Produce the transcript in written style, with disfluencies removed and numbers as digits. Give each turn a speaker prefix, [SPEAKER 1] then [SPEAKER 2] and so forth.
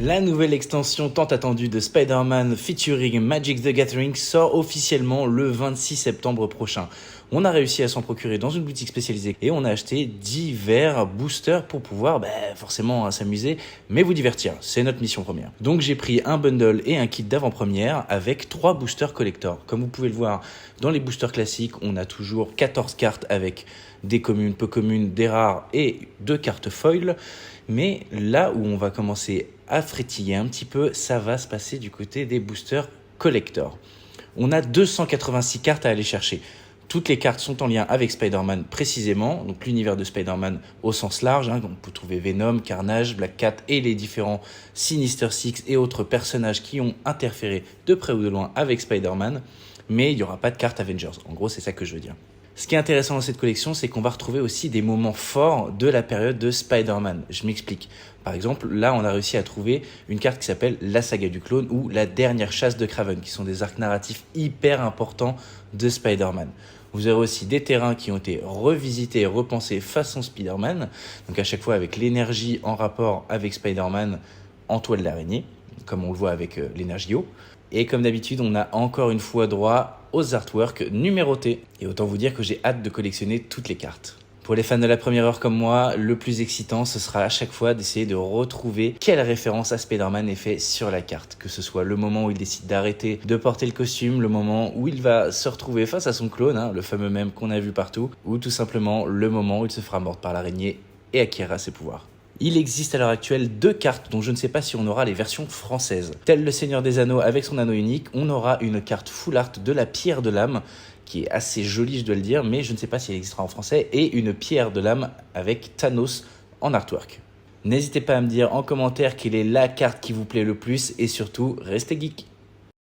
[SPEAKER 1] La nouvelle extension tant attendue de Spider-Man featuring Magic the Gathering sort officiellement le 26 septembre prochain. On a réussi à s'en procurer dans une boutique spécialisée et on a acheté divers boosters pour pouvoir forcément s'amuser mais vous divertir. C'est notre mission première. Donc j'ai pris un bundle et un kit d'avant-première avec 3 boosters collector. Comme vous pouvez le voir dans les boosters classiques, on a toujours 14 cartes avec des communes, peu communes, des rares et 2 cartes foil. Mais là où on va commencer à frétiller un petit peu, ça va se passer du côté des boosters collector. On a 286 cartes à aller chercher. Toutes les cartes sont en lien avec Spider-Man précisément, donc l'univers de Spider-Man au sens large. On peut trouver Venom, Carnage, Black Cat et les différents Sinister Six et autres personnages qui ont interféré de près ou de loin avec Spider-Man. Mais il n'y aura pas de carte Avengers. En gros, c'est ça que je veux dire. Ce qui est intéressant dans cette collection, c'est qu'on va retrouver aussi des moments forts de la période de Spider-Man. Je m'explique. Par exemple, là, on a réussi à trouver une carte qui s'appelle La Saga du Clone ou La Dernière Chasse de Kraven, qui sont des arcs narratifs hyper importants de Spider-Man. Vous aurez aussi des terrains qui ont été revisités et repensés façon Spider-Man, donc à chaque fois avec l'énergie en rapport avec Spider-Man en toile d'araignée, comme on le voit avec l'énergie eau. Et comme d'habitude, on a encore une fois droit aux artworks numérotés. Et autant vous dire que j'ai hâte de collectionner toutes les cartes. Pour les fans de la première heure comme moi, le plus excitant, ce sera à chaque fois d'essayer de retrouver quelle référence à Spider-Man est fait sur la carte. Que ce soit le moment où il décide d'arrêter de porter le costume, le moment où il va se retrouver face à son clone, le fameux mème qu'on a vu partout, ou tout simplement le moment où il se fera mordre par l'araignée et acquérera ses pouvoirs. Il existe à l'heure actuelle 2 cartes dont je ne sais pas si on aura les versions françaises. Tel le Seigneur des Anneaux avec son anneau unique, on aura une carte full art de la pierre de l'âme, qui est assez jolie je dois le dire, mais je ne sais pas si elle existera en français, et une pierre de l'âme avec Thanos en artwork. N'hésitez pas à me dire en commentaire quelle est la carte qui vous plaît le plus, et surtout, restez geek.